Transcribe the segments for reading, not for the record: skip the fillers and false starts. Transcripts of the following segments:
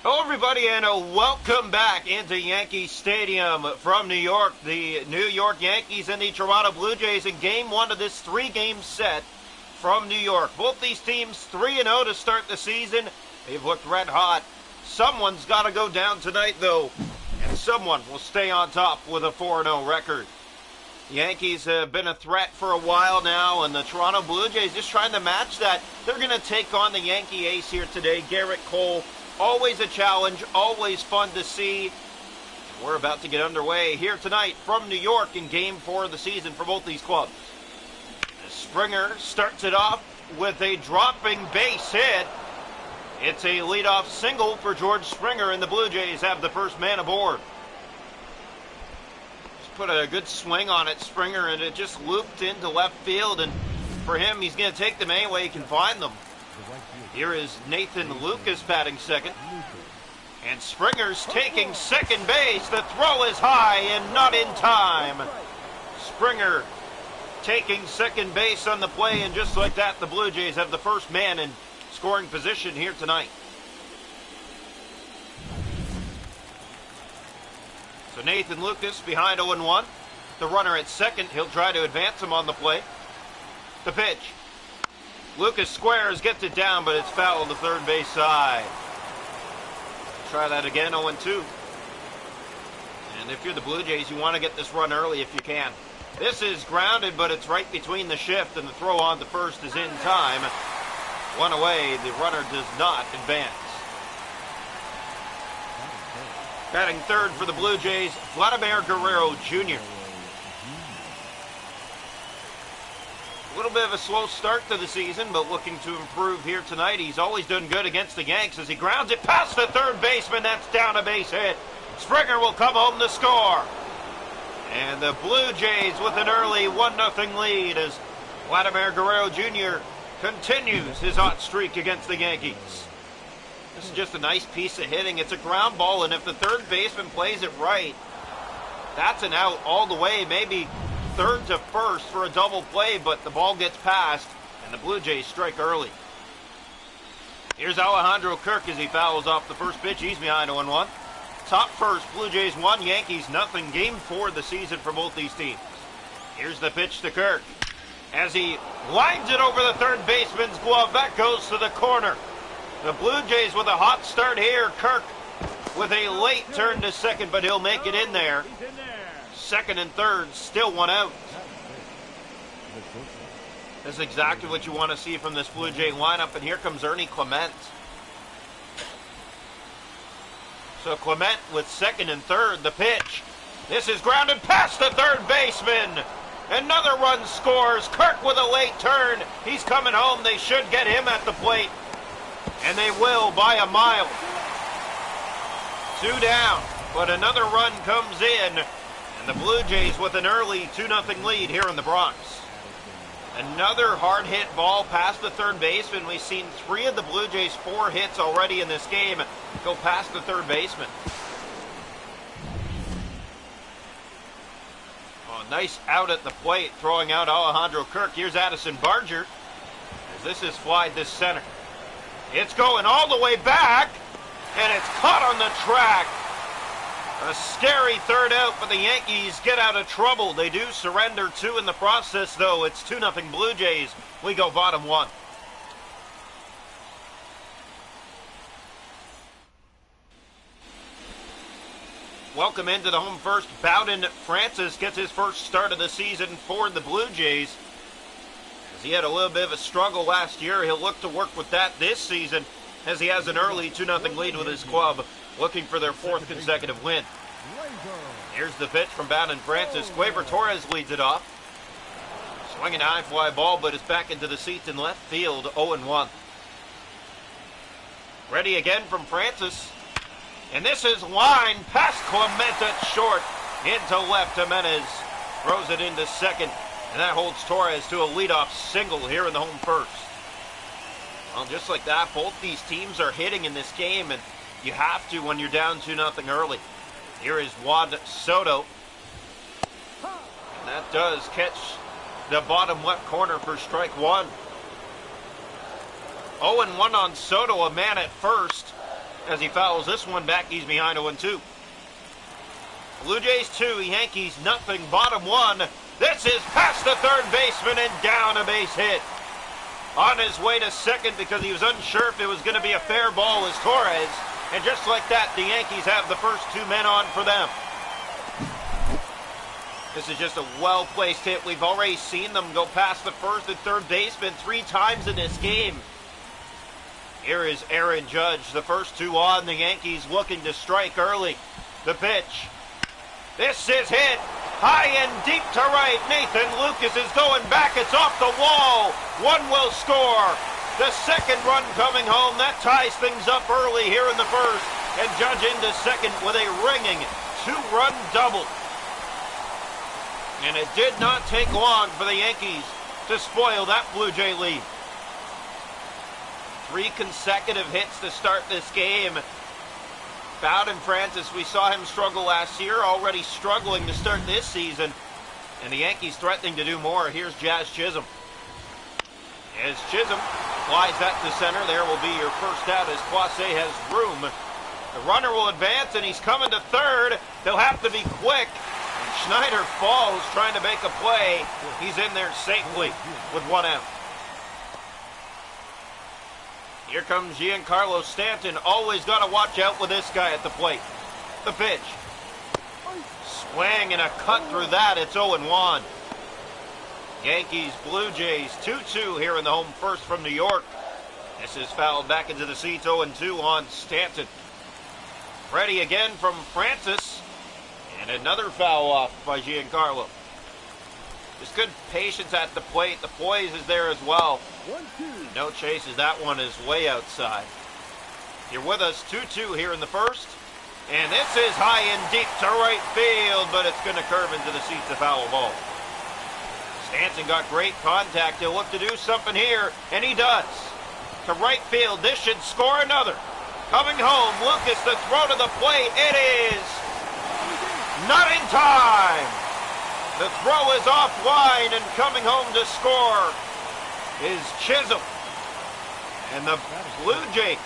Hello, everybody, and welcome back into Yankee Stadium from New York. The New York Yankees and the Toronto Blue Jays in Game 1 of this three-game set from New York. Both these teams 3-0 to start the season. They've looked red hot. Someone's got to go down tonight, though, and someone will stay on top with a 4-0 record. The Yankees have been a threat for a while now, and the Toronto Blue Jays just trying to match that. They're going to take on the Yankee ace here today, Garrett Cole. Always a challenge, always fun to see. We're about to get underway here tonight from New York in Game 4 of the season for both these clubs. Springer starts it off with a dropping base hit. It's a leadoff single for George Springer, and the Blue Jays have the first man aboard. Just put a good swing on it, Springer, and it just looped into left field, and for him, he's going to take them any way he can find them. Here is Nathan Lucas batting second. And Springer's taking second base. The throw is high and not in time. Springer taking second base on the play, and just like that, the Blue Jays have the first man in scoring position here tonight. So Nathan Lucas behind 0-1. The runner at second. He'll try to advance him on the play. The pitch. Lucas squares, gets it down, but it's foul to third base side. Try that again, 0-2. And if you're the Blue Jays, you want to get this run early if you can. This is grounded, but it's right between the shift, and the throw on to first is in time. One away, the runner does not advance. Batting third for the Blue Jays, Vladimir Guerrero Jr. A little bit of a slow start to the season, but looking to improve here tonight. He's always done good against the Yanks as he grounds it past the third baseman. That's down a base hit. Springer will come home to score. And the Blue Jays with an early 1-0 lead as Vladimir Guerrero Jr. continues his hot streak against the Yankees. This is just a nice piece of hitting. It's a ground ball, and if the third baseman plays it right, that's an out all the way, maybe third to first for a double play, but the ball gets past, and the Blue Jays strike early. Here's Alejandro Kirk as he fouls off the first pitch. He's behind 0-1. Top first, Blue Jays 1, Yankees nothing. Game 4 of the season for both these teams. Here's the pitch to Kirk as he lines it over the third baseman's glove. That goes to the corner. The Blue Jays with a hot start here. Kirk with a late turn to second, but he'll make it in there. Second and third, still one out. This is exactly what you want to see from this Blue Jay lineup, and here comes Ernie Clement. So Clement with second and third, the pitch. This is grounded past the third baseman. Another run scores. Kirk with a late turn. He's coming home. They should get him at the plate, and they will by a mile. 2 down, but another run comes in. And the Blue Jays with an early 2-0 lead here in the Bronx. Another hard-hit ball past the third baseman. We've seen 3 of the Blue Jays' 4 hits already in this game go past the third baseman. Oh, nice out at the plate, throwing out Alejandro Kirk. Here's Addison Barger as this is flied to center. It's going all the way back, and it's caught on the track. A scary third out, but the Yankees get out of trouble. They do surrender 2 in the process, though. It's 2-0 Blue Jays. We go bottom 1. Welcome into the home first. Bowden Francis gets his first start of the season for the Blue Jays. As he had a little bit of a struggle last year, he'll look to work with that this season as he has an early 2-0 lead with his club, looking for their 4th consecutive win. Here's the pitch from Bowden Francis. Gleyber Torres leads it off. Swinging a high fly ball, but it's back into the seats in left field, 0-1. Ready again from Francis. And this is line past Clement at short. Into left, Jimenez throws it into second. And that holds Torres to a leadoff single here in the home first. Well, just like that, both these teams are hitting in this game, and you have to when you're down 2-0 early. Here is Juan Soto. And that does catch the bottom left corner for strike 1. 0-1 on Soto, a man at first. As he fouls this one back, he's behind 0-2. Blue Jays 2, Yankees nothing, bottom 1. This is past the third baseman and down, a base hit. On his way to second because he was unsure if it was going to be a fair ball was Torres. And just like that, the Yankees have the first 2 men on for them. This is just a well-placed hit. We've already seen them go past the first and third baseman 3 times in this game. Here is Aaron Judge, the first 2 on. The Yankees looking to strike early. The pitch. This is hit. High and deep to right. Nathan Lucas is going back. It's off the wall. 1 will score. The second run coming home. That ties things up early here in the first. And Judge into second with a ringing 2-run double. And it did not take long for the Yankees to spoil that Blue Jay lead. 3 consecutive hits to start this game. Bowden Francis, we saw him struggle last year, already struggling to start this season. And the Yankees threatening to do more. Here's Jazz Chisholm. As Chisholm flies that to center, there will be your first out as Clase has room. The runner will advance, and he's coming to third. They'll have to be quick. And Schneider falls trying to make a play. He's in there safely with 1 out. Here comes Giancarlo Stanton. Always got to watch out with this guy at the plate. The pitch. Swing and a cut through that. It's 0-1. Yankees, Blue Jays, 2-2 here in the home first from New York. This is fouled back into the seats, 0-2 on Stanton. Ready again from Francis. And another foul off by Giancarlo. Just good patience at the plate. The poise is there as well. No chases. That one is way outside. You're with us, 2-2 here in the first. And this is high and deep to right field, but it's going to curve into the seats, a foul ball. Stanton got great contact. He'll look to do something here, and he does. To right field. This should score another. Coming home, Lucas, the throw to the plate. It is not in time. The throw is offline, and coming home to score is Chisholm. And the Blue Jays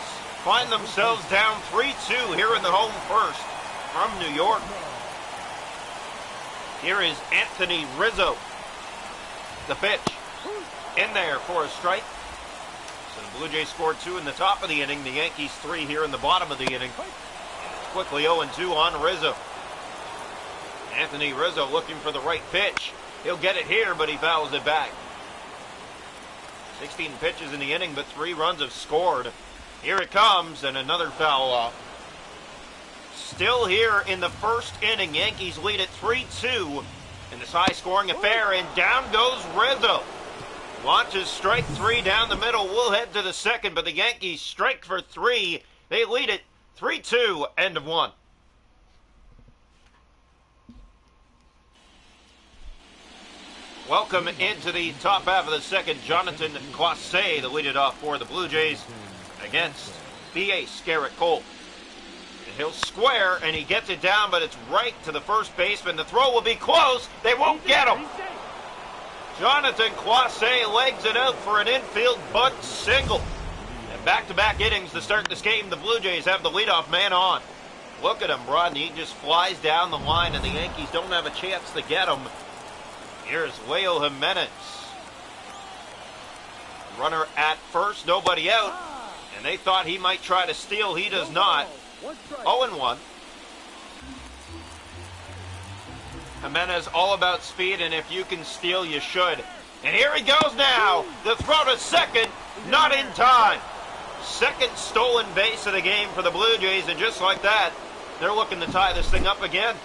find themselves down 3-2 here in the home first from New York. Here is Anthony Rizzo. The pitch. In there for a strike. So the Blue Jays scored 2 in the top of the inning. The Yankees 3 here in the bottom of the inning. And it's quickly 0-2 on Rizzo. Anthony Rizzo looking for the right pitch. He'll get it here, but he fouls it back. 16 pitches in the inning, but 3 runs have scored. Here it comes, and another foul off. Still here in the first inning. Yankees lead at 3-2 in this high-scoring affair, and down goes Rizzo. Launches strike 3 down the middle. We'll head to the second, but the Yankees strike for 3. They lead it 3-2, end of 1. Welcome into the top half of the second. Jonathan Clase, the lead-it-off for the Blue Jays against the ace, Garrett Cole. And he'll square, and he gets it down, but it's right to the first baseman. The throw will be close. They won't get him. Jonathan Clase legs it out for an infield bunt single. And back-to-back innings to start this game. The Blue Jays have the leadoff man on. Look at him, Rodney. He just flies down the line, and the Yankees don't have a chance to get him. Here's Leo Jimenez. Runner at first, nobody out. And they thought he might try to steal. He does not. 0-1. Jimenez all about speed, and if you can steal, you should. And here he goes now. The throw to second, not in time. Second stolen base of the game for the Blue Jays, and just like that, they're looking to tie this thing up again.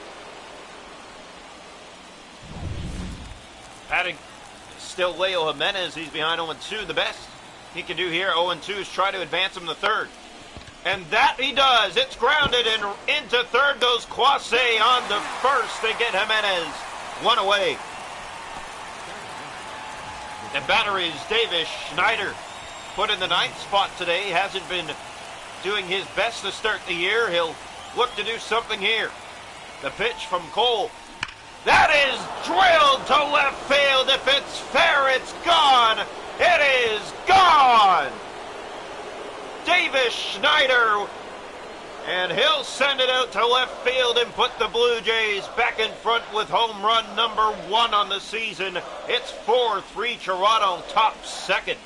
Batting still Leo Jimenez. He's behind 0-2. The best he can do here, 0-2, is try to advance him to third. And that he does. It's grounded, and into third goes Clase on to first. They get Jimenez 1 away. The batter is Davis Schneider. Put in the 9th spot today. Hasn't been doing his best to start the year. He'll look to do something here. The pitch from Cole. That is drilled to left field. If it's fair, it's gone. It is gone. Davis Schneider And he'll send it out to left field and put the Blue Jays back in front with home run number 1 on the season. It's 4-3 Toronto, top second.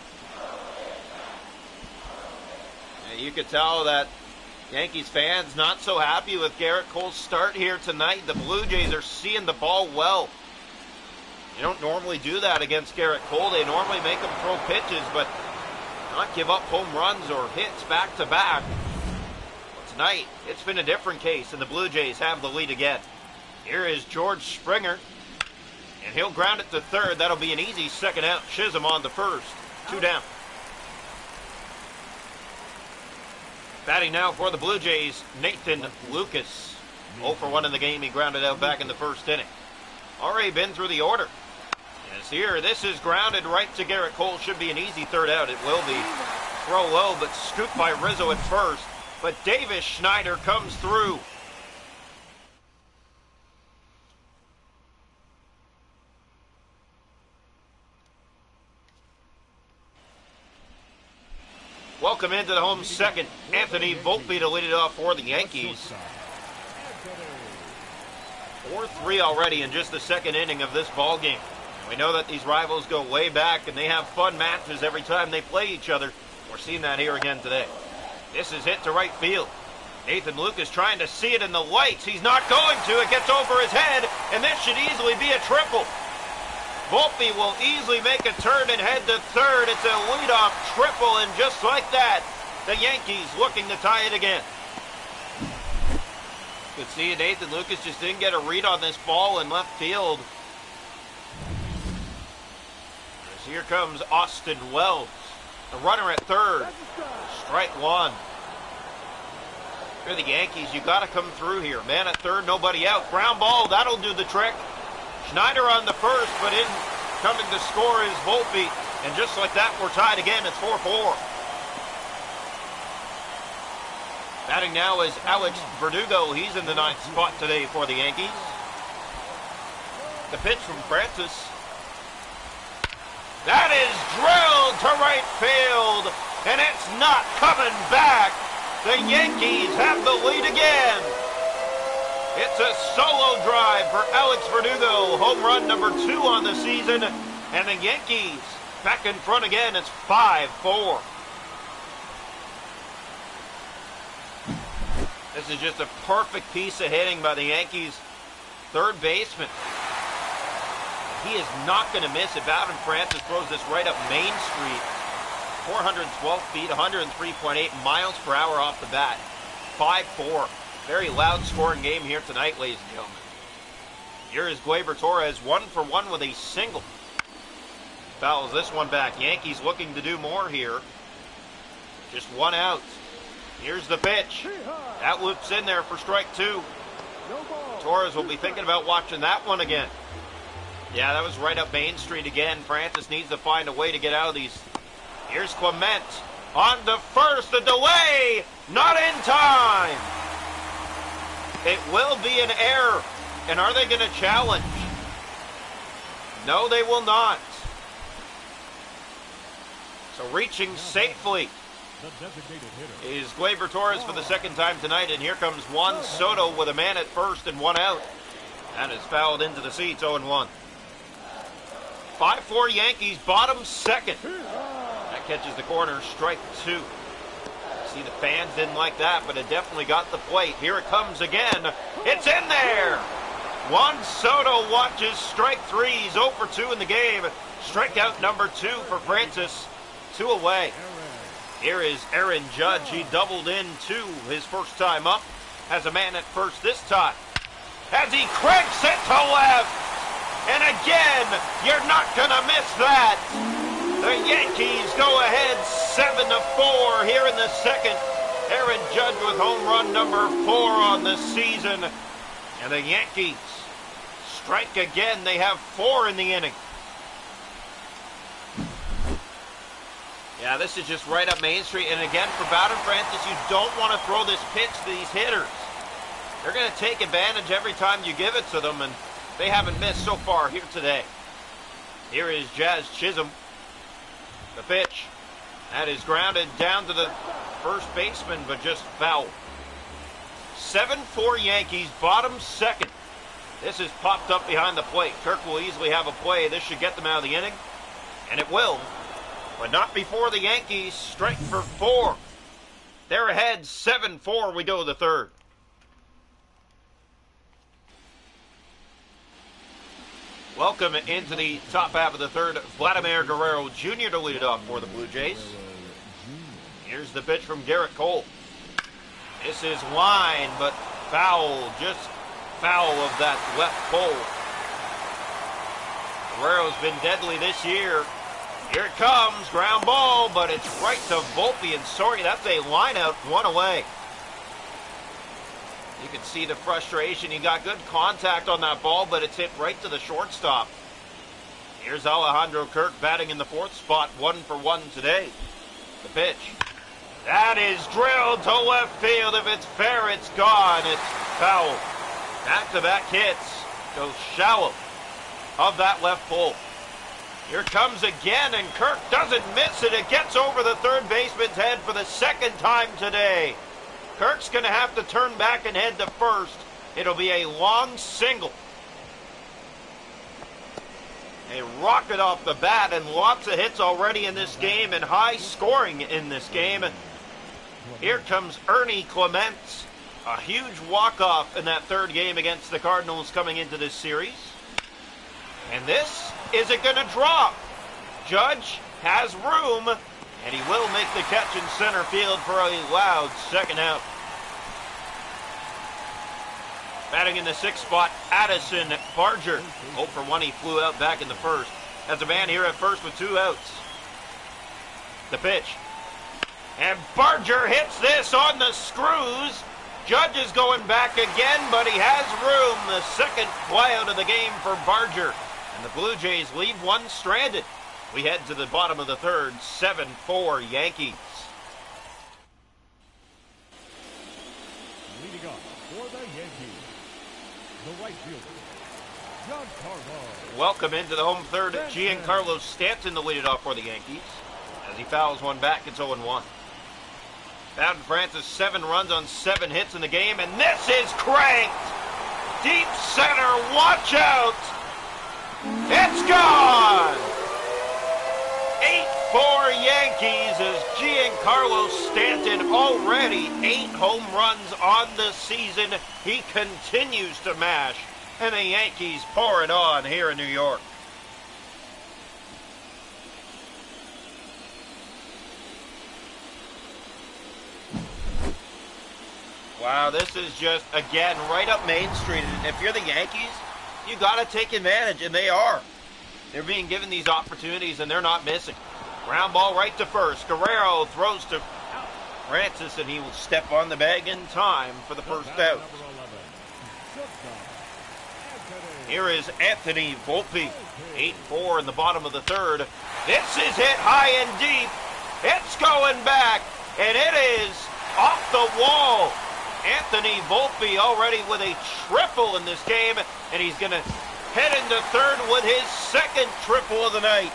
And you could tell that Yankees fans not so happy with Garrett Cole's start here tonight. The Blue Jays are seeing the ball well. You don't normally do that against Garrett Cole. They normally make him throw pitches, but not give up home runs or hits back to back. Tonight, it's been a different case, and the Blue Jays have the lead again. Here is George Springer, and he'll ground it to third. That'll be an easy second out. Chisholm on the first. 2 down. Batting now for the Blue Jays, Nathan Lucas. 0 for 1 in the game. He grounded out back in the first inning. Already been through the order. Yes, here, this is grounded right to Garrett Cole. Should be an easy third out. It will be. Throw low, but scooped by Rizzo at first. But Davis Schneider comes through. Welcome into the home second, Anthony Volpe to lead it off for the Yankees. 4-3 already in just the second inning of this ball game. We know that these rivals go way back and they have fun matches every time they play each other. We're seeing that here again today. This is hit to right field. Nathan Lucas trying to see it in the lights. He's not going to. It gets over his head, and this should easily be a triple. Volpe will easily make a turn and head to third. It's a leadoff triple, and just like that, the Yankees looking to tie it again. You could see Nathan Lucas just didn't get a read on this ball in left field. As here comes Austin Wells. The runner at third. Strike 1. For the Yankees, you got to come through here. Man at third, nobody out. Ground ball, that'll do the trick. Schneider on the first, but in coming to score is Volpe. And just like that, we're tied again. It's 4-4. Batting now is Alex Verdugo. He's in the 9th spot today for the Yankees. The pitch from Francis. That is drilled to right field, and it's not coming back. The Yankees have the lead again. It's a solo drive for Alex Verdugo, home run number 2 on the season, and the Yankees back in front again. It's 5-4. This is just a perfect piece of hitting by the Yankees' third baseman. He is not going to miss it. Bowden Francis throws this right up Main Street. 412 feet, 103.8 miles per hour off the bat. 5-4. Very loud scoring game here tonight, ladies and gentlemen. Here is Gleyber Torres, 1 for 1 with a single. Fouls this one back. Yankees looking to do more here. Just 1 out. Here's the pitch. That loops in there for strike 2. Torres will be thinking about watching that one again. Yeah, that was right up Main Street again. Francis needs to find a way to get out of these. Here's Clement on the first. The delay, not in time. It will be an error. And are they going to challenge? No, they will not. So reaching safely is Gleyber Torres for the second time tonight. And here comes Juan Soto with a man at first and 1 out. That is fouled into the seats, 0-1. 5-4 Yankees, bottom second. That catches the corner, strike 2. See, the fans didn't like that, but it definitely got the plate. Here it comes again. It's in there. Juan Soto watches strike 3. He's 0 for 2 in the game. Strikeout number 2 for Francis. 2 away. Here is Aaron Judge. He doubled in 2 his first time up. Has a man at first this time. As he cranks it to left. And again, you're not going to miss that. The Yankees go ahead 7-4 here in the second. Aaron Judge with home run number 4 on the season. And the Yankees strike again. They have 4 in the inning. Yeah, this is just right up Main Street. And again, for Bowden Francis, you don't want to throw this pitch to these hitters. They're going to take advantage every time you give it to them, and they haven't missed so far here today. Here is Jazz Chisholm. The pitch. That is grounded down to the first baseman, but just foul. 7-4 Yankees, bottom second. This is popped up behind the plate. Kirk will easily have a play. This should get them out of the inning, and it will, but not before the Yankees strike for 4. They're ahead 7-4. We go to the third. Welcome into the top half of the third. Vladimir Guerrero Jr. to lead it off for the Blue Jays. Here's the pitch from Garrett Cole. This is line, but foul, just foul of that left pole. Guerrero's been deadly this year. Here it comes, ground ball, but it's right to Volpe, and sorry, that's a line out, 1 away. You can see the frustration. He got good contact on that ball, but it's hit right to the shortstop. Here's Alejandro Kirk batting in the 4th spot, 1 for 1 today. The pitch. That is drilled to left field. If it's fair, it's gone. It's foul. Back-to-back hits go shallow of that left pole. Here comes again, and Kirk doesn't miss it. It gets over the third baseman's head for the 2nd time today. Kirk's going to have to turn back and head to first. It'll be a long single. A rocket off the bat, and lots of hits already in this game, and high scoring in this game. Here comes Ernie Clements. A huge walk-off in that 3rd game against the Cardinals coming into this series. And this isn't going to drop. Judge has room, and he will make the catch in center field for a loud 2nd out. Batting in the 6th spot, Addison Barger. 0 for 1, he flew out back in the 1st. Has a man here at first with 2 outs. The pitch. And Barger hits this on the screws. Judge is going back again, but he has room. The 2nd flyout of the game for Barger. And the Blue Jays leave 1 stranded. We head to the bottom of the 3rd, 7-4 Yankees. Leading up for the Yankees, the right fielder, Giancarlo. Welcome into the home 3rd, Giancarlo Stanton to lead it off for the Yankees. As he fouls one back, it's 0-1. Bowden Francis, 7 runs on 7 hits in the game, and this is cranked! Deep center, watch out! It's gone! 8-4 Yankees as Giancarlo Stanton already 8 home runs on the season. He continues to mash, and the Yankees pour it on here in New York. Wow, this is just, again, right up Main Street. And if you're the Yankees, you got to take advantage, and they are. They're being given these opportunities, and they're not missing. Ground ball right to first. Guerrero throws to Francis, and he will step on the bag in time for the 1st out. Here is Anthony Volpe, 8-4 in the bottom of the 3rd. This is hit high and deep. It's going back, and it is off the wall. Anthony Volpe already with a triple in this game, and he's going to head into 3rd with his 2nd triple of the night.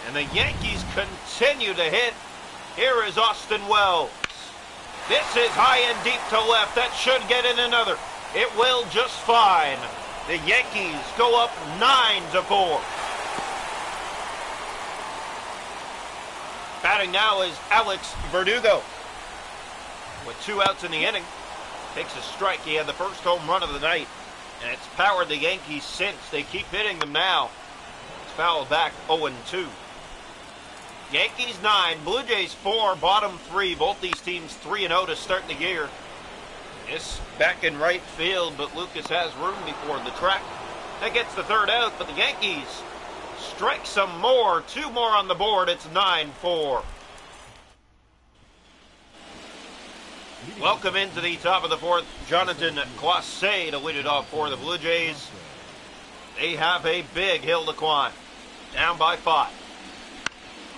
And the Yankees continue to hit. Here is Austin Wells. This is high and deep to left. That should get in another. It will just fine. The Yankees go up 9-4. Batting now is Alex Verdugo. With 2 outs in the inning, takes a strike. He had the 1st home run of the night, and it's powered the Yankees since. They keep hitting them now. It's fouled back 0-2. Yankees 9, Blue Jays 4, bottom 3. Both these teams 3-0 to start the year. This back in right field, but Lucas has room before the track. That gets the 3rd out, but the Yankees strike some more. 2 more on the board. It's 9-4. Welcome into the top of the 4th, Jonathan Clase to lead it off for the Blue Jays. They have a big hill to climb. Down by 5.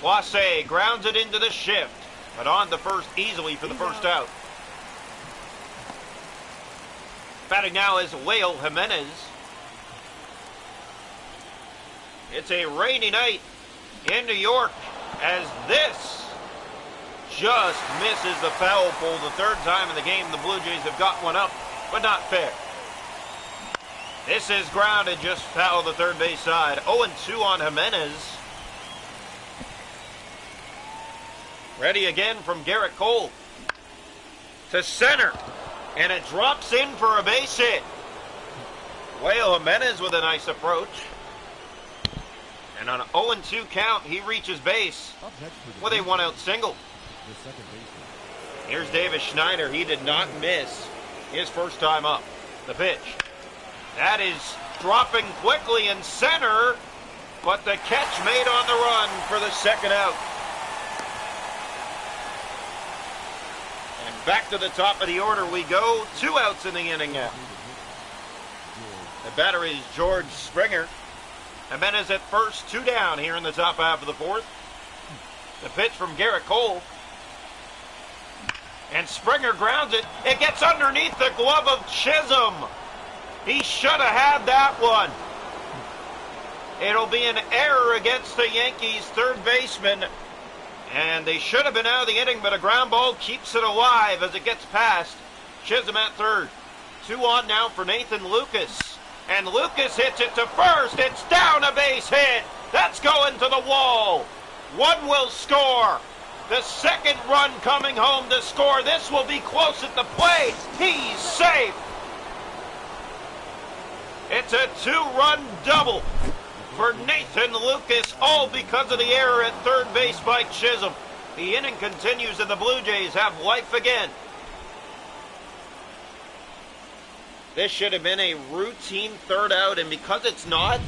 Clase grounds it into the shift, but on the first easily for the 1st out. Batting now is Leo Jimenez. It's a rainy night in New York as this just misses the foul pole. The third time in the game the Blue Jays have got one up, but not fair. This is grounded, just foul the third base side. 0-2 on Jimenez. Ready again from Garrett Cole. To center. And it drops in for a base hit. Wael Jimenez with a nice approach. And on an 0-2 count, he reaches base with a 1-out single. Here's Davis Schneider. He did not miss his first time up. The pitch. That is dropping quickly in center, but the catch made on the run for the second out. And back to the top of the order we go. 2 outs in the inning now. The batter is George Springer. Jimenez at first, 2 down here in the top half of the fourth. The pitch from Garrett Cole. And Springer grounds it. It gets underneath the glove of Chisholm. He should have had that one. It'll be an error against the Yankees' third baseman. And they should have been out of the inning, but a ground ball keeps it alive as it gets past Chisholm at third. 2 on now for Nathan Lucas. And Lucas hits it to first. It's down a base hit. That's going to the wall. 1 will score. The second run coming home to score. This will be close at the plate. He's safe. It's a 2-run double for Nathan Lucas, all because of the error at third base by Chisholm. The inning continues and the Blue Jays have life again. This should have been a routine third out, and because it's not,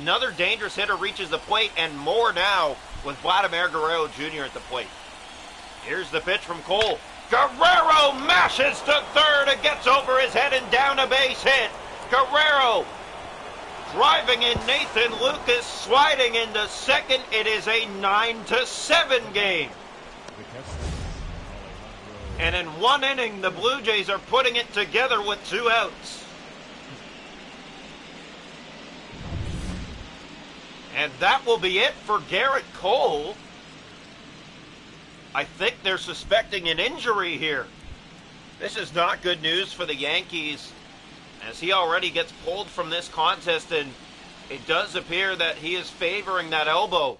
another dangerous hitter reaches the plate, and more now with Vladimir Guerrero Jr. at the plate. Here's the pitch from Cole. Guerrero mashes to third. It gets over his head and down a base hit. Guerrero driving in Nathan Lucas, sliding into second. It is a 9-7 game. And in 1 inning, the Blue Jays are putting it together with 2 outs. And that will be it for Garrett Cole. I think they're suspecting an injury here. This is not good news for the Yankees, as he already gets pulled from this contest, and it does appear that he is favoring that elbow.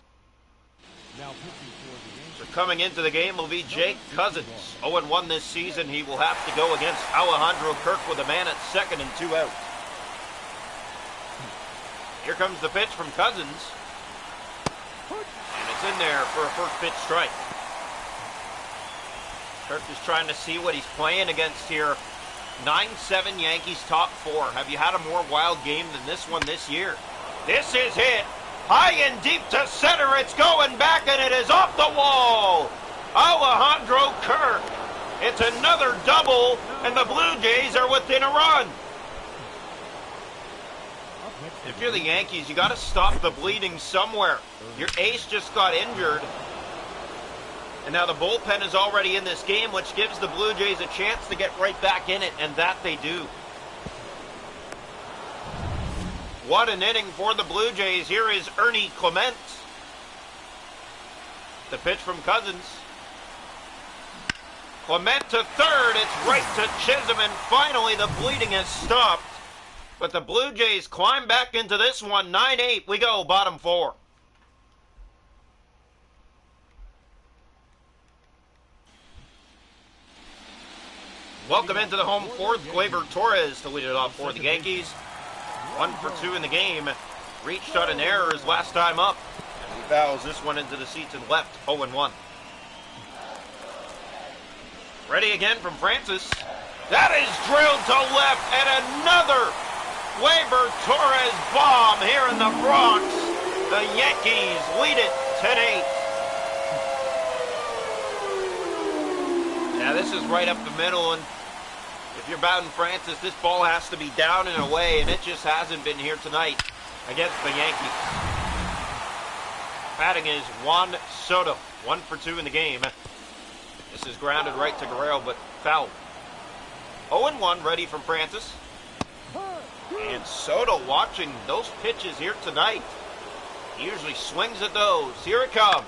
So coming into the game will be Jake Cousins. 0-1 this season. He will have to go against Alejandro Kirk with a man at second and 2 out. Here comes the pitch from Cousins. And it's in there for a first pitch strike. Kirk is trying to see what he's playing against here. 9-7 Yankees top 4. Have you had a more wild game than this one this year? This is hit. High and deep to center. It's going back and it is off the wall. Alejandro Kirk. It's another double and the Blue Jays are within a run. If you're the Yankees, you got to stop the bleeding somewhere. Your ace just got injured. And now the bullpen is already in this game, which gives the Blue Jays a chance to get right back in it, and that they do. What an inning for the Blue Jays. Here is Ernie Clement. The pitch from Cousins. Clement to third. It's right to Chisholm, and finally the bleeding has stopped. But the Blue Jays climb back into this one. 9-8. We go, bottom 4. Welcome into the home fourth. Gleyber Torres to lead it off for the Yankees. 1 for 2 in the game. Reached on an error his last time up. And he fouls this one into the seats and left. 0-1. Ready again from Francis. That is drilled to left, and another Gleyber Torres bomb here in the Bronx. The Yankees lead it 10-8. Yeah, this is right up the middle, and if you're Bowden Francis, this ball has to be down and away, and it just hasn't been here tonight against the Yankees. Batting is Juan Soto, 1 for 2 in the game. This is grounded right to Guerrero, but foul. 0-1, ready from Francis. And Soto watching those pitches here tonight. He usually swings at those. Here it comes.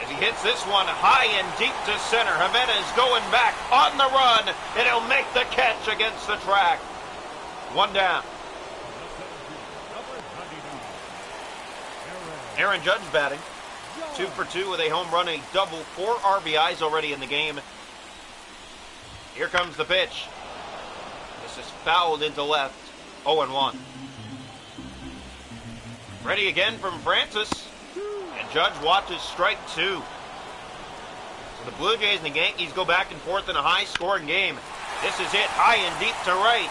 As he hits this one high and deep to center. Jimenez going back on the run, and he'll make the catch against the track. One down. Aaron Judge batting. 2 for 2 with a home run, a double, 4 RBIs already in the game. Here comes the pitch. This is fouled into left. 0-1. Ready again from Francis. And Judge watches strike 2. So the Blue Jays and the Yankees go back and forth in a high-scoring game. This is it, high and deep to right.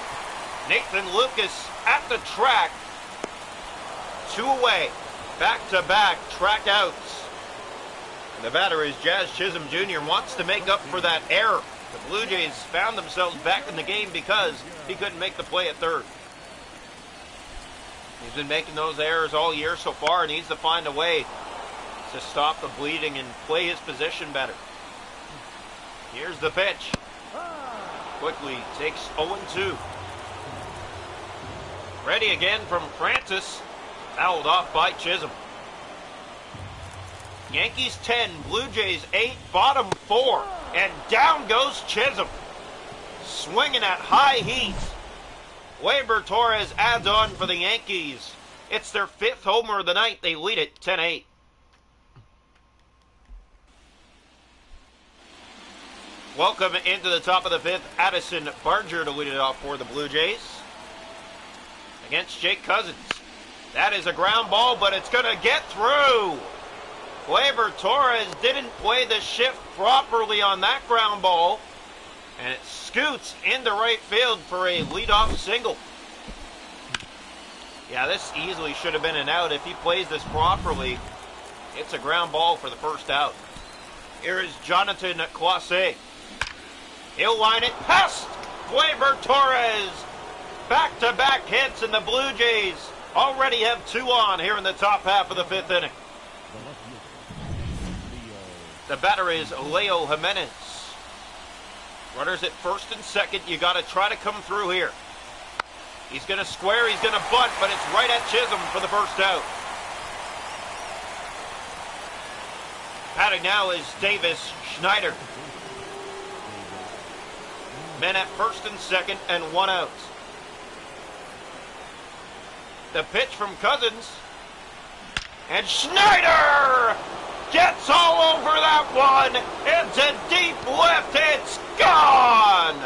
Nathan Lucas at the track. 2 away. Back-to-back track outs. And the batter is Jazz Chisholm Jr. wants to make up for that error. The Blue Jays found themselves back in the game because he couldn't make the play at third. He's been making those errors all year so far and needs to find a way to stop the bleeding and play his position better. Here's the pitch. Quickly takes 0-2. Ready again from Francis. Fouled off by Chisholm. Yankees 10, Blue Jays 8, bottom 4. And down goes Chisholm. Swinging at high heat. Gleyber Torres adds on for the Yankees. It's their 5th homer of the night. They lead it 10-8. Welcome into the top of the 5th, Addison Barger to lead it off for the Blue Jays. Against Jake Cousins. That is a ground ball, but it's going to get through. Gleyber Torres didn't play the shift properly on that ground ball. And it scoots into right field for a leadoff single. Yeah, this easily should have been an out. If he plays this properly, it's a ground ball for the first out. Here is Jonathan Clase. He'll line it past Gleyber Torres. Back-to-back hits, and the Blue Jays already have 2 on here in the top half of the 5th inning. The batter is Leo Jimenez. Runners at first and second. You got to try to come through here. He's going to square. He's going to bunt, but it's right at Chisholm for the first out. Batting now is Davis Schneider. Men at first and second and 1 out. The pitch from Cousins. And Schneider gets all over that one. Into deep left. It's gone.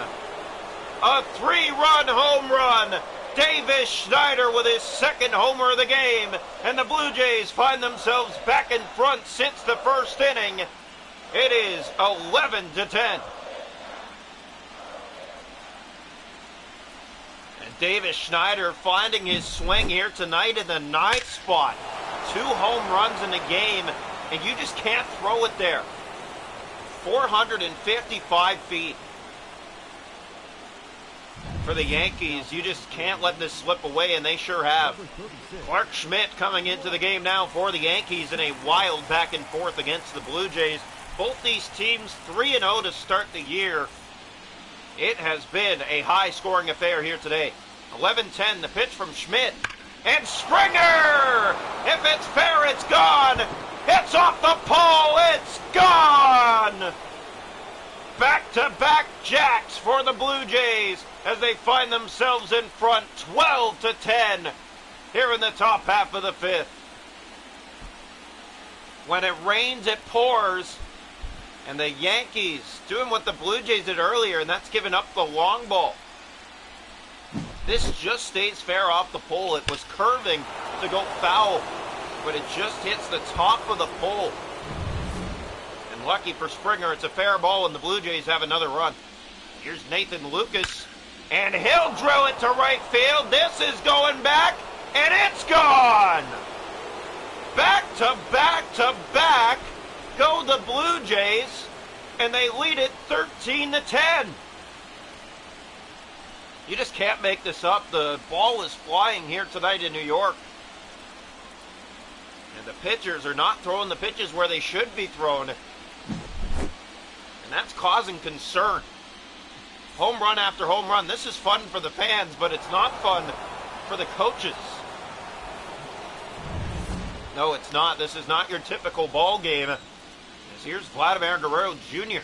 A 3-run home run. Davis Schneider with his 2nd homer of the game. And the Blue Jays find themselves back in front since the first inning. It is 11-10. And Davis Schneider finding his swing here tonight in the 9th spot. 2 home runs in the game. And you just can't throw it there. 455 feet. For the Yankees, you just can't let this slip away, and they sure have. Clark Schmidt coming into the game now for the Yankees in a wild back and forth against the Blue Jays. Both these teams 3-0 to start the year. It has been a high-scoring affair here today. 11-10, the pitch from Schmidt. And Springer! If it's fair, it's gone! It's off the pole. It's gone. Back-to-back jacks for the Blue Jays as they find themselves in front 12-10 here in the top half of the 5th. When it rains, it pours. And the Yankees doing what the Blue Jays did earlier, and that's giving up the long ball. This just stays fair off the pole. It was curving to go foul, but it just hits the top of the pole. And lucky for Springer, it's a fair ball, and the Blue Jays have another run. Here's Nathan Lucas, and he'll drill it to right field. This is going back, and it's gone! Back to back to back go the Blue Jays, and they lead it 13-10. You just can't make this up. The ball is flying here tonight in New York. And the pitchers are not throwing the pitches where they should be thrown. And that's causing concern. Home run after home run. This is fun for the fans, but it's not fun for the coaches. No, it's not. This is not your typical ball game. As here's Vladimir Guerrero Jr.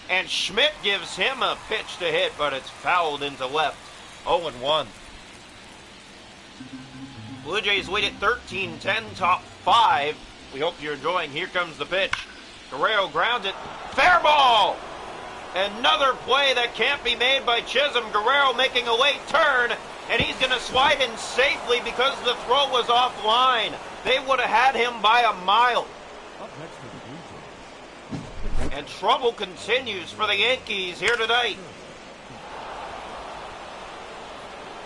And Schmidt gives him a pitch to hit, but it's fouled into left. 0-1. Blue Jays lead at 13-10, top 5. We hope you're enjoying. Here comes the pitch. Guerrero grounds it. Fair ball! Another play that can't be made by Chisholm. Guerrero making a late turn, and he's going to slide in safely because the throw was offline. They would have had him by a mile. And trouble continues for the Yankees here tonight.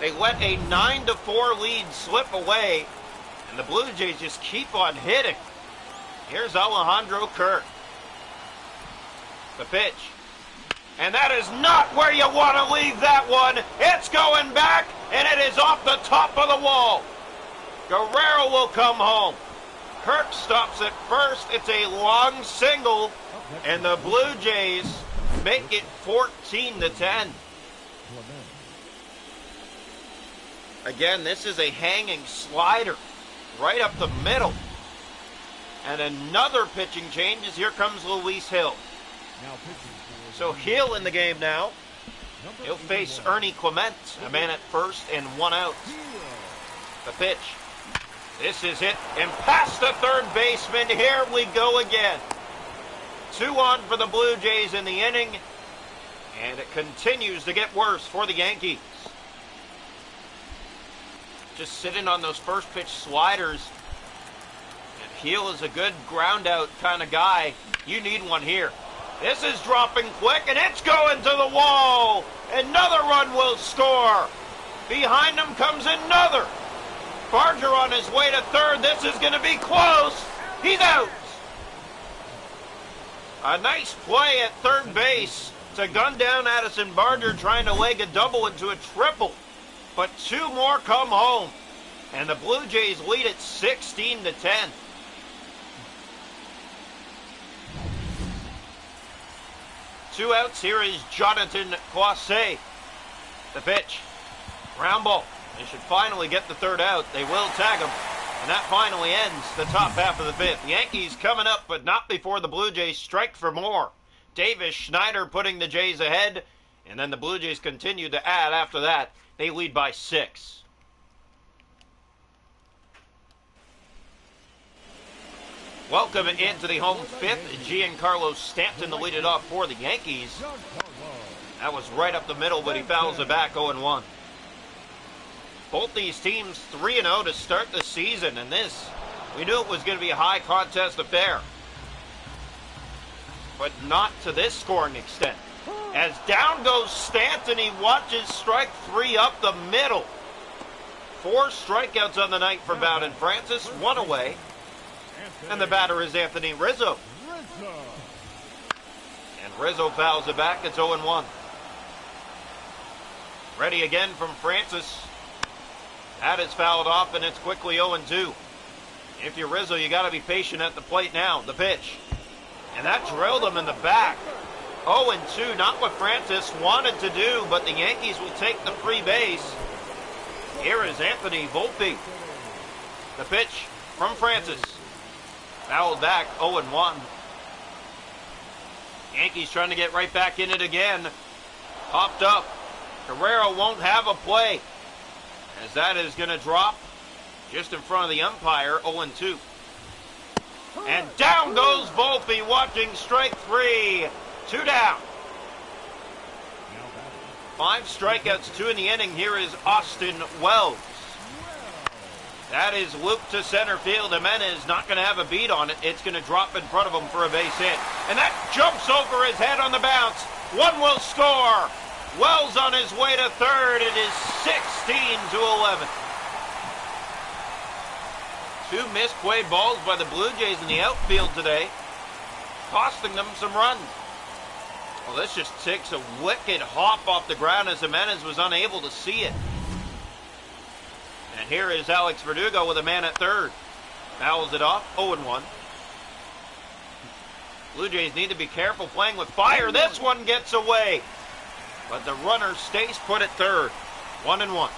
They let a 9-4 lead slip away, and the Blue Jays just keep on hitting. Here's Alejandro Kirk. The pitch. And that is not where you want to leave that one. It's going back, and it is off the top of the wall. Guerrero will come home. Kirk stops it first. It's a long single, and the Blue Jays make it 14-10. Again, this is a hanging slider right up the middle. And another pitching change as here comes Luis Hill. So Hill in the game now. He'll face Ernie Clement, a man at first and 1 out. The pitch. This is it, and past the third baseman. Here we go again. 2 on for the Blue Jays in the inning, and it continues to get worse for the Yankees. Just sitting on those first pitch sliders. And Hill is a good ground out kind of guy. You need one here. This is dropping quick, and it's going to the wall. Another run will score. Behind him comes another. Barger on his way to third. This is going to be close. He's out. A nice play at third base to gun down Addison Barger, trying to leg a double into a triple. But 2 more come home, and the Blue Jays lead at 16-10. Two outs. Here is Jonathan Clase. The pitch. Ground ball. They should finally get the third out. They will tag him. And that finally ends the top half of the 5th. Yankees coming up, but not before the Blue Jays strike for more. Davis Schneider putting the Jays ahead. And then the Blue Jays continue to add after that. They lead by 6. Welcome into the home 5th. Giancarlo Stanton to lead it off for the Yankees. That was right up the middle, but he fouls it back 0-1. Both these teams 3-0 to start the season, and this, we knew it was going to be a high contest affair. But not to this scoring extent. As down goes Stanton, he watches strike 3 up the middle. 4 strikeouts on the night for Bowden Francis, 1 away. And the batter is Anthony Rizzo. And Rizzo fouls it back. It's 0-1. Ready again from Francis. That is fouled off, and it's quickly 0-2. If you're Rizzo, you got to be patient at the plate now. The pitch. And that drilled him in the back. 0-2, not what Francis wanted to do, but the Yankees will take the free base. Here is Anthony Volpe. The pitch from Francis. Fouled back, 0-1. Yankees trying to get right back in it again. Popped up. Guerrero won't have a play, as that is going to drop just in front of the umpire, 0-2. And down goes Volpe, watching strike 3. 2 down. 5 strikeouts, 2 in the inning. Here is Austin Wells. That is looped to center field. Jimenez not going to have a beat on it. It's going to drop in front of him for a base hit. And that jumps over his head on the bounce. 1 will score. Wells on his way to third. It is 16-11. 2 misplayed balls by the Blue Jays in the outfield today, costing them some runs. Well, this just takes a wicked hop off the ground as Jimenez was unable to see it. And here is Alex Verdugo with a man at third. Fouls it off, 0-1. Blue Jays need to be careful playing with fire. This one gets away, but the runner stays put at third. 1-1.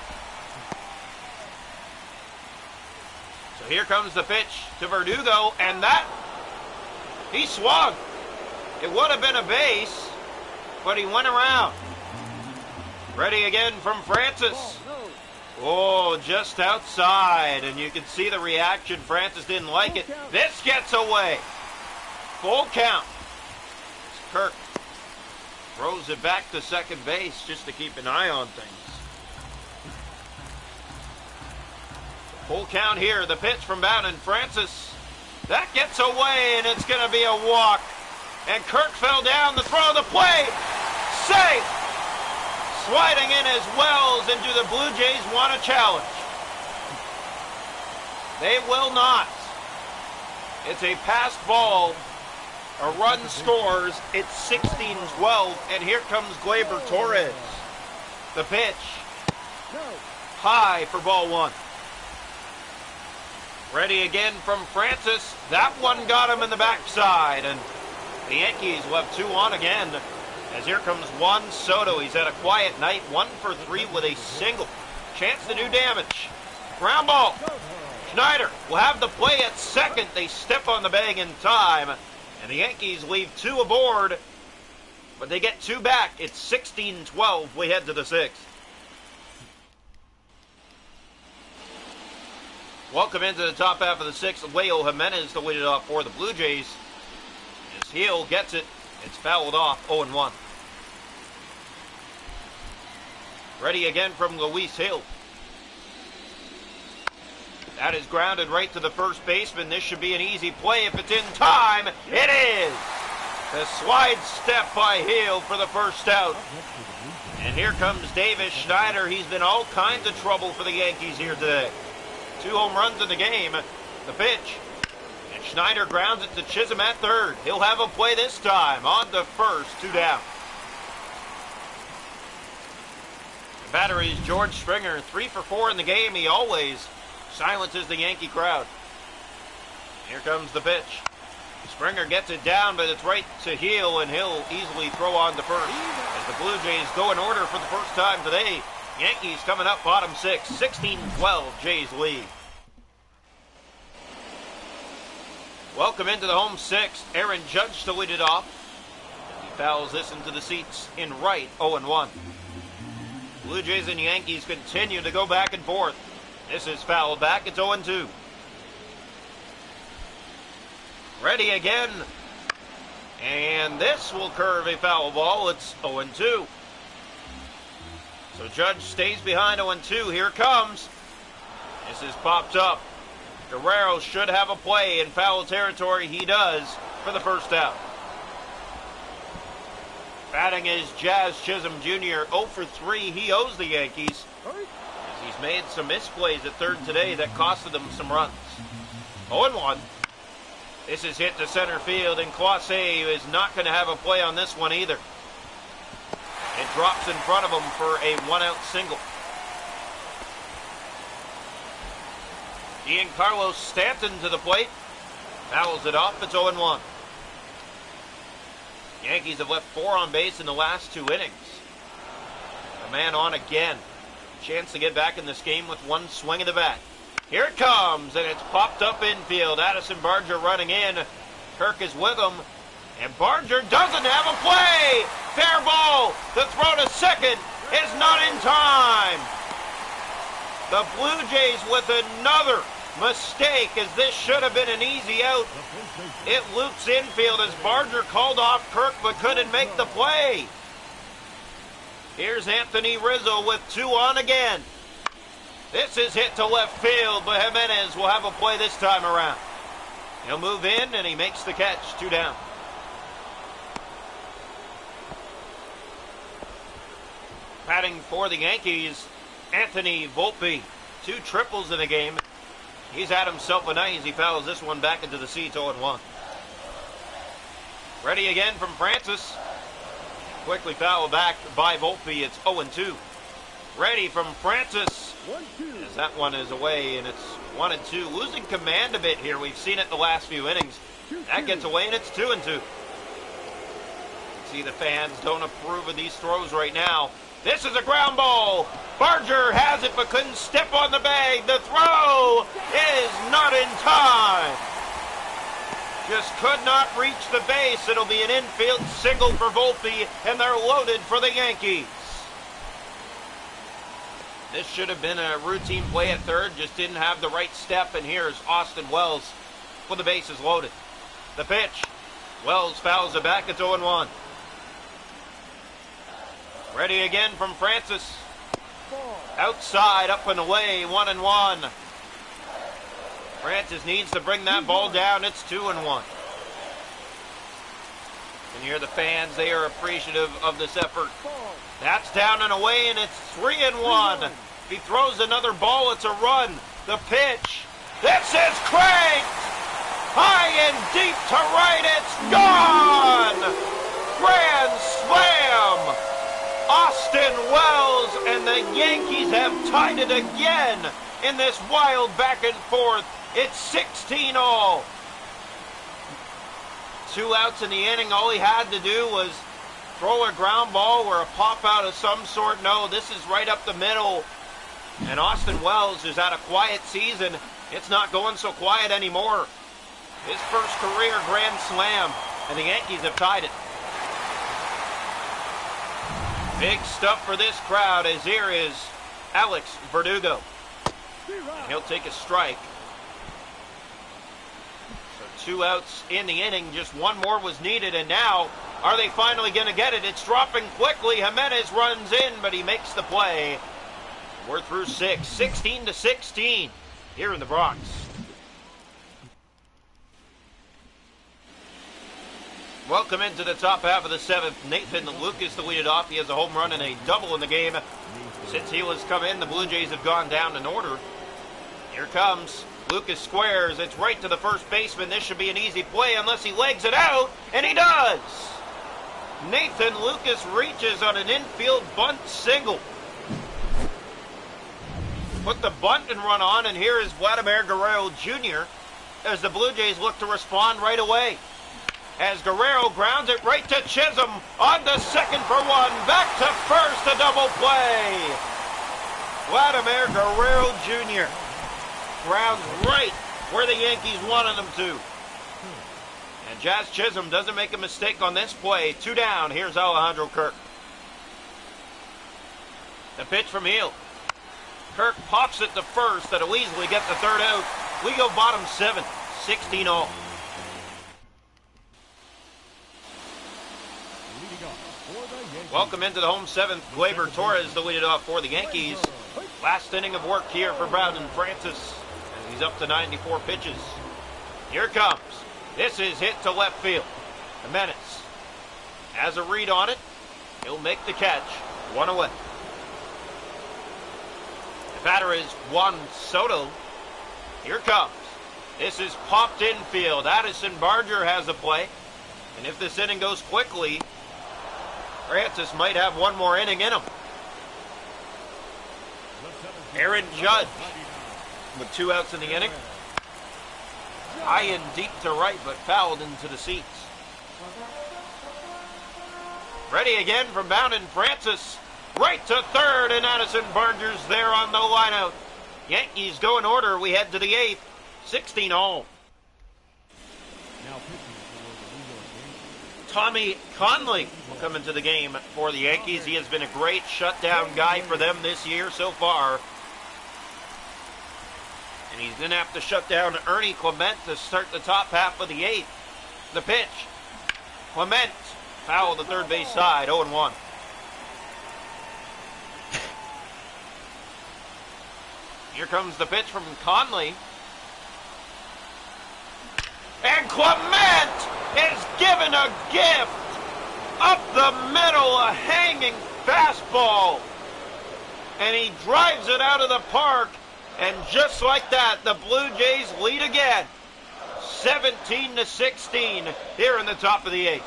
So here comes the pitch to Verdugo, and that He swung. It would have been a base, but he went around. Ready again from Francis. Oh, just outside, and you can see the reaction. Francis didn't like it. This gets away. Full count. Kirk throws it back to second base just to keep an eye on things. Full count here. The pitch from Bowden. Francis. That gets away, and it's going to be a walk. And Kirk fell down. The throw, the play. Safe. Sliding in as Wells, and do the Blue Jays want a challenge? They will not. It's a passed ball. A run scores. It's 16-12, and here comes Gleyber Torres. The pitch. High for ball one. Ready again from Francis. That one got him in the backside, and the Yankees will have 2 on again. As here comes Juan Soto. He's had a quiet night, 1 for 3 with a single. Chance to do damage. Ground ball. Schneider will have the play at second. They step on the bag in time, and the Yankees leave 2 aboard, but they get 2 back. It's 16-12. We head to the 6th. Welcome into the top half of the 6th. Leo Jimenez to lead it off for the Blue Jays. His heel gets it. It's fouled off, 0-1. Ready again from Luis Hill. That is grounded right to the first baseman. This should be an easy play if it's in time. It is! The slide step by Hill for the first out. And here comes Davis Schneider. He's been all kinds of trouble for the Yankees here today. 2 home runs in the game. The pitch. And Schneider grounds it to Chisholm at third. He'll have a play this time. On to first, 2 down. The batter is George Springer. 3 for 4 in the game. He always silences the Yankee crowd. Here comes the pitch. Springer gets it down, but it's right to Hill, and he'll easily throw on to first. As the Blue Jays go in order for the first time today, Yankees coming up bottom 6, 16-12, Jays lead. Welcome into the home 6th. Aaron Judge to lead it off. He fouls this into the seats in right, 0-1. Blue Jays and Yankees continue to go back and forth. This is fouled back. It's 0-2. Ready again. And this will curve a foul ball. It's 0-2. So Judge stays behind 0-2. Here it comes. This is popped up. Guerrero should have a play in foul territory. He does for the first out. Batting is Jazz Chisholm Jr. 0 for 3. He owes the Yankees. He's made some misplays at third today that costed them some runs. 0-1. This is hit to center field, and Clase is not going to have a play on this one either. It drops in front of him for a 1-out single. Giancarlo Stanton to the plate. Fouls it off. It's 0-1. Yankees have left 4 on base in the last 2 innings. A man on again. Chance to get back in this game with 1 swing of the bat. Here it comes, and it's popped up infield. Addison Barger running in. Kirk is with him, and Barger doesn't have a play. Fair ball. The throw to second is not in time. The Blue Jays with another mistake, as this should have been an easy out. It loops infield as Barger called off Kirk but couldn't make the play. Here's Anthony Rizzo with 2 on again. This is hit to left field, but Jimenez will have a play this time around. He'll move in, and he makes the catch. 2 down. Batting for the Yankees, Anthony Volpe. 2 triples in the game. He's had himself a night as he fouls this one back into the seats, 0-1. Ready again from Francis. Quickly fouled back by Volpe. It's 0-2. Ready from Francis. As that one is away, and it's 1-2. Losing command a bit here. We've seen it the last few innings. That gets away, and it's 2-2. See, the fans don't approve of these throws right now. This is a ground ball. Barger has it, but couldn't step on the bag. The throw is not in time. Just could not reach the base. It'll be an infield single for Volpe, and they're loaded for the Yankees. This should have been a routine play at third, just didn't have the right step, and here's Austin Wells with the bases loaded. The pitch. Wells fouls it back. It's 0-1. Ready again from Francis. Outside, up and away, 1-1. Francis needs to bring that ball down. It's 2-1. And hear the fans, they are appreciative of this effort. That's down and away, and it's 3-1. If he throws another ball, it's a run. The pitch. This is cranked! High and deep to right, it's gone! Grand slam! Austin Wells, and the Yankees have tied it again in this wild back and forth. It's 16-all. 2 outs in the inning. All he had to do was throw a ground ball or a pop out of some sort. No, this is right up the middle. And Austin Wells is at a quiet season. It's not going so quiet anymore. His first career grand slam, and the Yankees have tied it. Big stuff for this crowd, as here is Alex Verdugo. And he'll take a strike. So 2 outs in the inning, just one more was needed, and now are they finally going to get it? It's dropping quickly. Jimenez runs in, but he makes the play. We're through 6, 16-16 here in the Bronx. Welcome into the top half of the 7th. Nathan Lucas to lead it off. He has a home run and a double in the game. Since he has come in, the Blue Jays have gone down in order. Here comes Lucas squares. It's right to the first baseman. This should be an easy play unless he legs it out, and he does. Nathan Lucas reaches on an infield bunt single. Put the bunt and run on, and here is Vladimir Guerrero Jr. as the Blue Jays look to respond right away. As Guerrero grounds it right to Chisholm, on to second for 1, back to first, a double play. Vladimir Guerrero Jr. grounds right where the Yankees wanted him to. And Jazz Chisholm doesn't make a mistake on this play. 2 down, here's Alejandro Kirk. The pitch from Heel. Kirk pops it to first, that'll easily get the 3rd out. We go bottom 7, 16-all. Welcome into the home 7th. Gleyber Torres to lead it off for the Yankees. Last inning of work here for Browden Francis, as he's up to 94 pitches. Here it comes. This is hit to left field. Jimenez has a read on it. He'll make the catch. 1 away. The batter is Juan Soto. Here it comes. This is popped infield. Addison Barger has a play. And if this inning goes quickly, Francis might have one more inning in him. Aaron Judge with 2 outs in the inning. High and deep to right, but fouled into the seats. Ready again from Browden Francis. Right to third, and Addison Barger's there on the lineout. Yankees go in order. We head to the 8th. 16-all. Tommy Conley will come into the game for the Yankees. He has been a great shutdown guy for them this year so far. And he's going to have to shut down Ernie Clement to start the top half of the 8th. The pitch. Clement, foul the third base side, 0-1. Here comes the pitch from Conley. And Clement is given a gift. Up the middle, a hanging fastball. And he drives it out of the park. And just like that, the Blue Jays lead again. 17-16 here in the top of the 8th.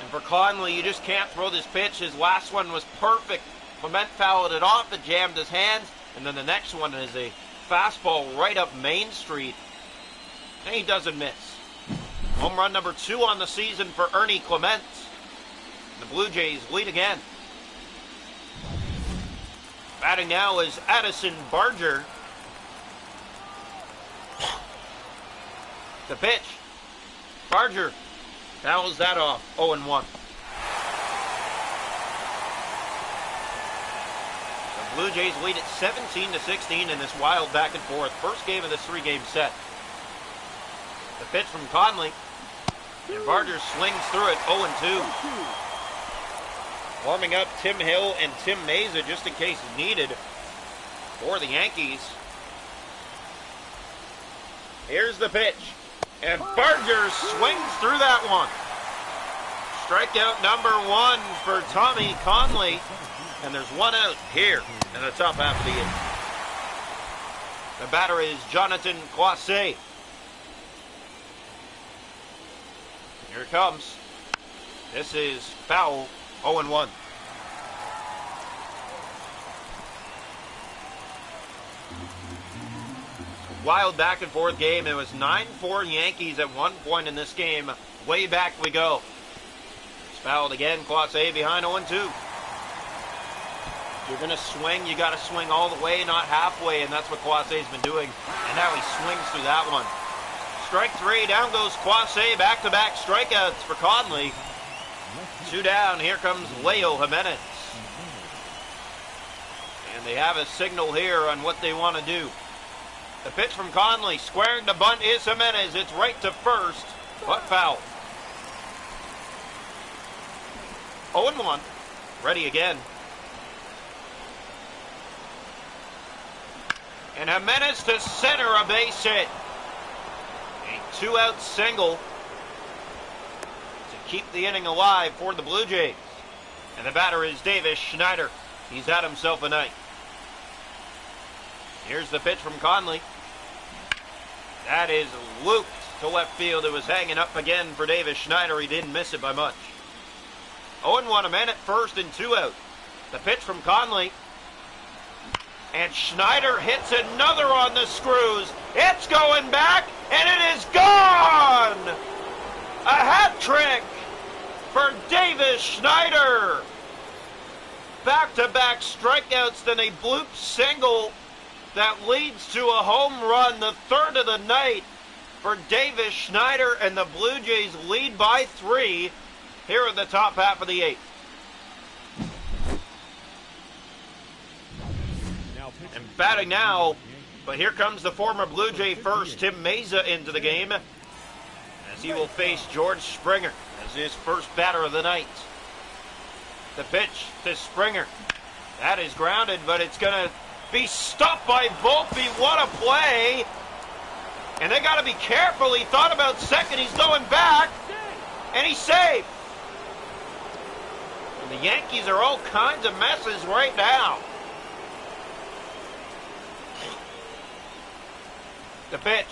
And for Conley, you just can't throw this pitch. His last one was perfect. Clement fouled it off, it jammed his hands. And then the next one is a fastball right up Main Street. And he doesn't miss. Home run number 2 on the season for Ernie Clement. The Blue Jays lead again. Batting now is Addison Barger. The pitch. Barger fouls that off. 0-1. The Blue Jays lead at 17-16 in this wild back and forth. First game of this 3-game set. The pitch from Conley. And Barger swings through it. 0-2. Warming up Tim Hill and Tim Meza just in case needed for the Yankees. Here's the pitch. And Barger swings through that one. Strikeout number 1 for Tommy Conley. And there's 1 out here in the top half of the inning. The batter is Jonathan Clase. Here it comes. This is foul. 0-1. Wild back and forth game. It was 9-4 Yankees at one point in this game. Way back we go. It's fouled again. Clase behind 0-2. If you're going to swing, you got to swing all the way, not halfway, and that's what Clase's been doing. And now he swings through that one. Strike 3. Down goes Clase. Back-to-back strikeouts for Conley. 2 down. Here comes Leo Jimenez. And they have a signal here on what they want to do. The pitch from Conley. Squaring the bunt is Jimenez. It's right to first, but foul. 0-1. Ready again. And Jimenez to center, a base hit. A 2-out single to keep the inning alive for the Blue Jays. And the batter is Davis Schneider. He's had himself a night. Here's the pitch from Conley. That is looped to left field. It was hanging up again for Davis Schneider. He didn't miss it by much. 0-1, a man at first and 2 out. The pitch from Conley. And Schneider hits another on the screws. It's going back, and it is gone! A hat trick for Davis Schneider. Back-to-back strikeouts, then a bloop single that leads to a home run, the 3rd of the night for Davis Schneider, and the Blue Jays lead by 3 here in the top half of the 8th. And batting now, but here comes the former Blue Jay first, Tim Meza, into the game, as he will face George Springer as his first batter of the night. The pitch to Springer. That is grounded, but it's going to be stopped by Volpe. What a play! And they got to be careful. He thought about second. He's going back, and he's safe. And the Yankees are all kinds of messes right now. The pitch.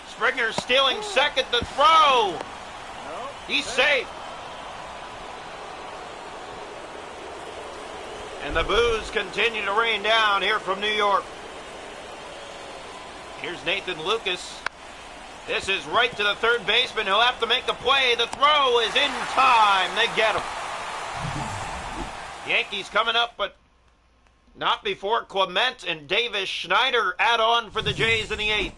Springer stealing second, the throw. He's safe. And the boos continue to rain down here from New York. Here's Nathan Lucas. This is right to the third baseman. He'll have to make the play. The throw is in time. They get him. Yankees coming up, but not before Clement and Davis Schneider add on for the Jays in the 8th.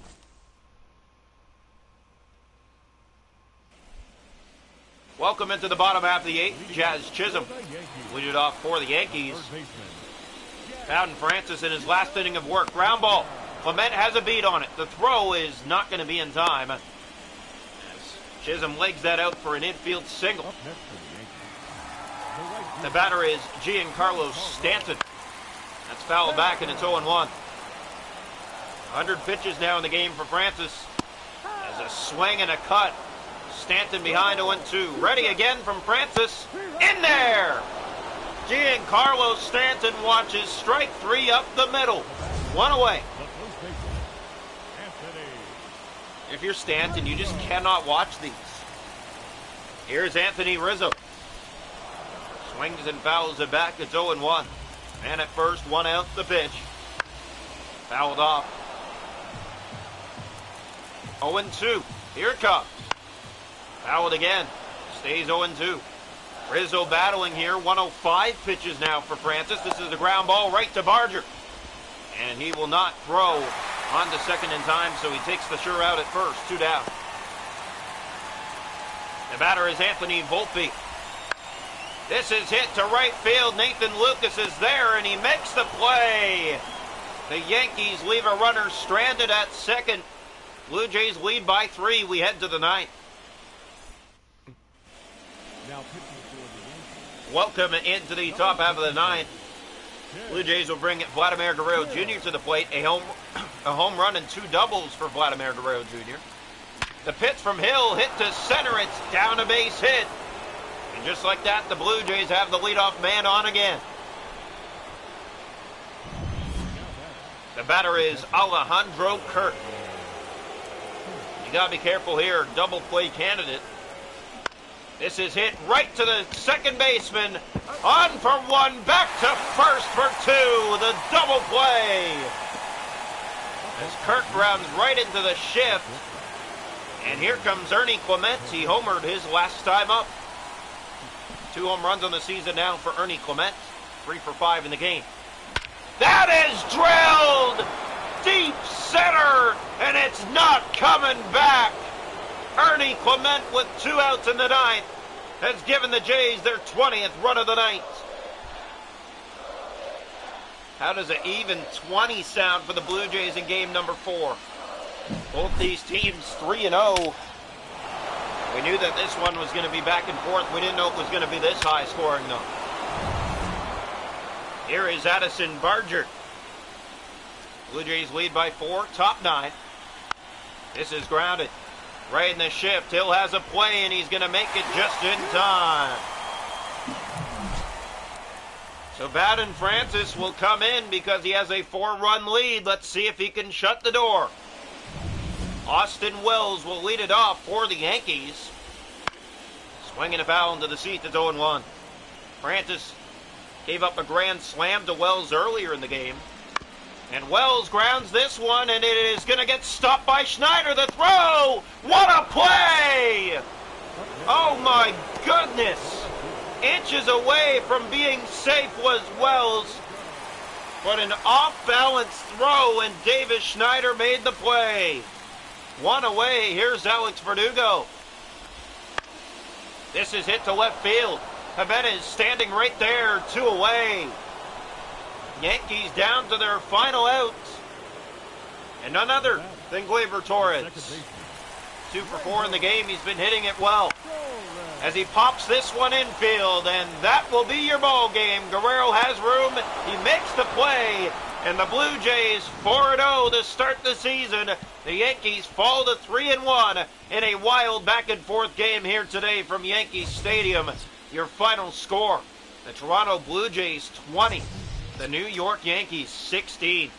Welcome into the bottom half of the 8th. Jazz Chisholm leaded off for the Yankees. Bowden Francis in his last inning of work. Ground ball. Clement has a beat on it. The throw is not going to be in time. As Chisholm legs that out for an infield single. The batter is Giancarlo Stanton. That's fouled back, and it's 0-1. 100 pitches now in the game for Francis. As a swing and a cut. Stanton behind 0-2. Ready again from Francis. In there! Giancarlo Stanton watches strike 3 up the middle. 1 away. If you're Stanton, you just cannot watch these. Here's Anthony Rizzo. Swings and fouls it back. It's 0-1. Man at first, 1 out, the pitch. Fouled off. 0-2. Here it comes. Fouled again. Stays 0-2. Rizzo battling here. 105 pitches now for Francis. This is the ground ball right to Barger. And he will not throw On to second in time, so he takes the sure out at first. 2 down. The batter is Anthony Volpe. This is hit to right field. Nathan Lucas is there, and he makes the play. The Yankees leave a runner stranded at second. Blue Jays lead by 3. We head to the 9th. Now pitching for the Yankees. Welcome into the top half of the 9th. Blue Jays will bring Vladimir Guerrero Jr. to the plate. A home run and 2 doubles for Vladimir Guerrero Jr. The pitch from Hill hit to center. It's down a base hit. And just like that, the Blue Jays have the leadoff man on again. The batter is Alejandro Kirk. You got to be careful here. Double play candidate. This is hit right to the second baseman. On for 1, back to first for 2. The double play. As Kirk rounds right into the shift. And here comes Ernie Clement. He homered his last time up. 2 home runs on the season now for Ernie Clement. 3 for 5 in the game. That is drilled deep center, and it's not coming back. Ernie Clement with 2 outs in the 9th has given the Jays their 20th run of the night. How does an even 20 sound for the Blue Jays in game number 4? Both these teams 3-0. We knew that this one was going to be back and forth. We didn't know it was going to be this high scoring though. Here is Addison Barger. Blue Jays lead by 4, top 9. This is grounded. Right in the shift. Hill has a play, and he's going to make it just in time. So Baden Francis will come in because he has a 4-run lead. Let's see if he can shut the door. Austin Wells will lead it off for the Yankees. Swinging a foul into the seat. It's 0-1. Francis gave up a grand slam to Wells earlier in the game. And Wells grounds this one, and it is going to get stopped by Schneider. The throw! What a play! Oh, my goodness. Inches away from being safe was Wells. But an off-balance throw, and Davis Schneider made the play. 1 away. Here's Alex Verdugo. This is hit to left field. Jimenez standing right there, 2 away. Yankees down to their final out. And none other than Gleyber Torres. 2 for 4 in the game. He's been hitting it well. As he pops this one infield, and that will be your ball game. Guerrero has room. He makes the play. And the Blue Jays 4-0 to start the season. The Yankees fall to 3-1 in a wild back-and-forth game here today from Yankee Stadium. Your final score, the Toronto Blue Jays 20. The New York Yankees 16.